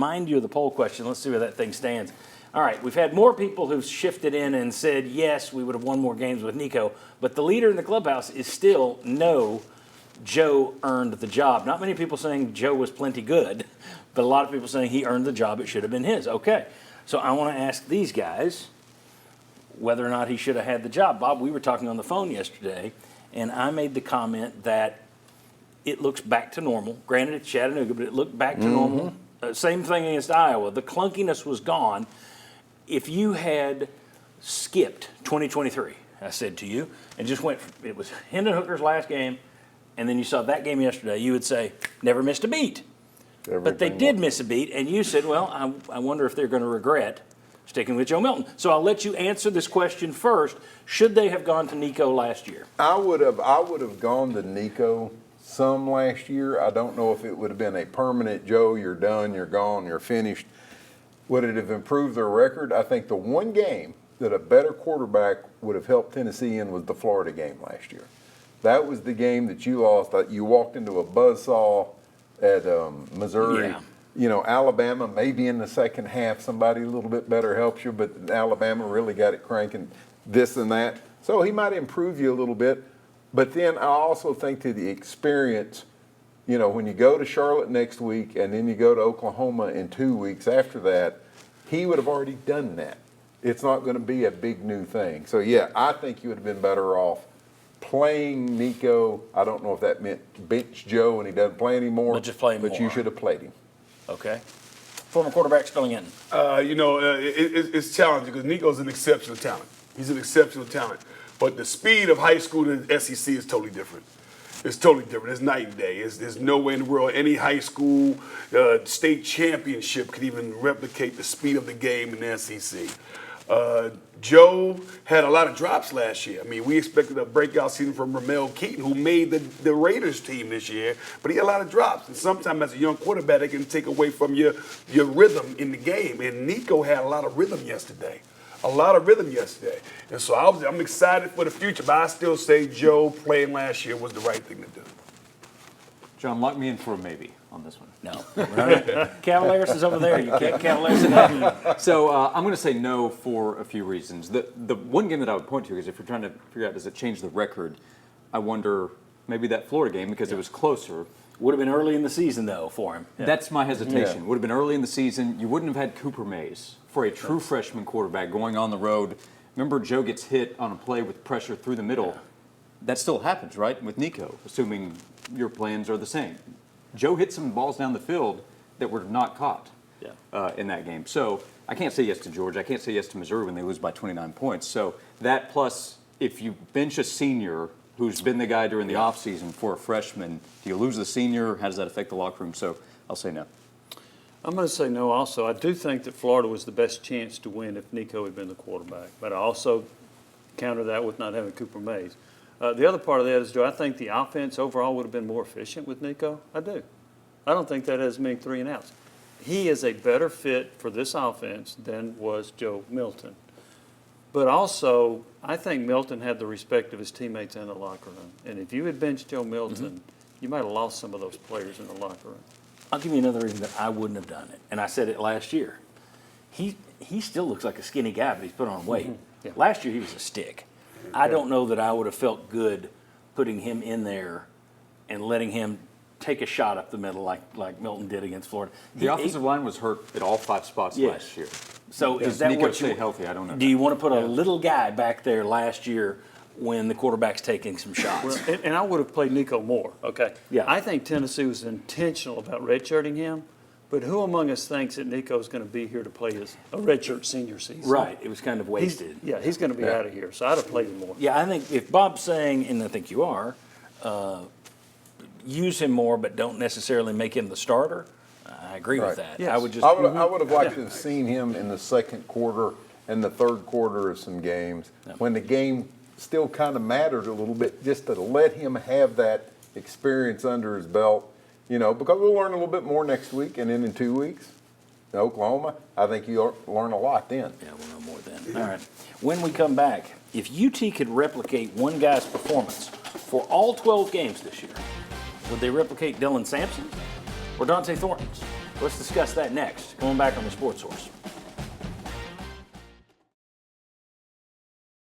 Mind you of the poll question. Let's see where that thing stands. All right, we've had more people who've shifted in and said, yes, we would have won more games with Nico, but the leader in the clubhouse is still no, Joe earned the job. Not many people saying Joe was plenty good, but a lot of people saying he earned the job. It should have been his. Okay, so I want to ask these guys whether or not he should have had the job. Bob, we were talking on the phone yesterday, and I made the comment that it looks back to normal. Granted, it's Chattanooga, but it looked back to normal. Same thing against Iowa. The clunkiness was gone. If you had skipped 2023, I said to you, and just went, it was Hendon Hooker's last game, and then you saw that game yesterday, you would say, never missed a beat. But they did miss a beat, and you said, well, I wonder if they're going to regret sticking with Joe Milton. So I'll let you answer this question first. Should they have gone to Nico last year? I would have gone to Nico some last year. I don't know if it would have been a permanent Joe, you're done, you're gone, you're finished. Would it have improved their record? I think the one game that a better quarterback would have helped Tennessee in was the Florida game last year. That was the game that you lost. That you walked into a buzzsaw at Missouri. Yeah. You know, Alabama, maybe in the second half, somebody a little bit better helps you, but Alabama really got it cranking, this and that. So he might improve you a little bit. But then I also think to the experience, you know, when you go to Charlotte next week and then you go to Oklahoma in 2 weeks after that, he would have already done that. It's not going to be a big new thing. So, yeah, I think you would have been better off playing Nico. I don't know if that meant bench Joe and he doesn't play anymore. But just play him But more. you should have played him. Okay. Former quarterback filling in. It's challenging because Nico's an exceptional talent. He's an exceptional talent. But the speed of high school to the SEC is totally different. It's totally different. It's night and day. There's no way in the world any high school state championship could even replicate the speed of the game in the SEC. Joe had a lot of drops last year. I mean, we expected a breakout season from Ramel Keaton, who made the Raiders team this year, but he had a lot of drops. And sometimes as a young quarterback, they can take away from your rhythm in the game. And Nico had a lot of rhythm yesterday. And so I'm excited for the future, but I still say Joe playing last year was the right thing to do. John, lock me in for a maybe on this one. No. Cavaliers is over there. You can't Cavaliers in that. So I'm going to say no for a few reasons. The one game that I would point to is if you're trying to figure out does it change the record, I wonder maybe that Florida game because it was closer. Would have been early in the season, though, for him. Yeah. That's my hesitation. Yeah. Would have been early in the season. You wouldn't have had Cooper Mays for a true freshman quarterback going on the road. Remember, Joe gets hit on a play with pressure through the middle. That still happens, right, with Nico, assuming your plans are the same. Joe hit some balls down the field that were not caught in that game. So I can't say yes to Georgia. I can't say yes to Missouri when they lose by 29 points. So that plus, if you bench a senior who's been the guy during the offseason for a freshman, do you lose the senior? How does that affect the locker room? So I'll say no. I'm going to say no also. I do think that Florida was the best chance to win if Nico had been the quarterback. But I also counter that with not having Cooper Mays. The other part of that is, do I think the offense overall would have been more efficient with Nico? I do. I don't think that has many 3 and outs. He is a better fit for this offense than was Joe Milton. But also, I think Milton had the respect of his teammates in the locker room. And if you had benched Joe Milton, you might have lost some of those players in the locker room. I'll give you another reason that I wouldn't have done it, and I said it last year. He still looks like a skinny guy, but he's put on weight. Yeah. Last year he was a stick. I don't know that I would have felt good putting him in there and letting him take a shot up the middle like Milton did against Florida. The offensive line was hurt at all 5 spots last year. So is that Nico what you stay healthy? I don't know. Do you want to put a little guy back there last year when the quarterback's taking some shots? Well, and I would have played Nico more, okay? Yeah. I think Tennessee was intentional about redshirting him, but who among us thinks that Nico's going to be here to play a redshirt senior season? Right. It was kind of wasted. He's going to be out of here, so I'd have played him more. Yeah, I think if Bob's saying, and I think you are, use him more but don't necessarily make him the starter, I agree with that. Yes. I would just. I would have liked to have seen him in the second quarter and the third quarter of some games when the game still kind of mattered a little bit, just to let him have that experience under his belt, you know, because we'll learn a little bit more next week, and then in 2 weeks in Oklahoma, I think you'll learn a lot then. Yeah, we'll know more then. All right. When we come back, if UT could replicate one guy's performance for all 12 games this year, would they replicate Dylan Sampson or Dante Thornton's? Let's discuss that next. Coming back on the Sports Source.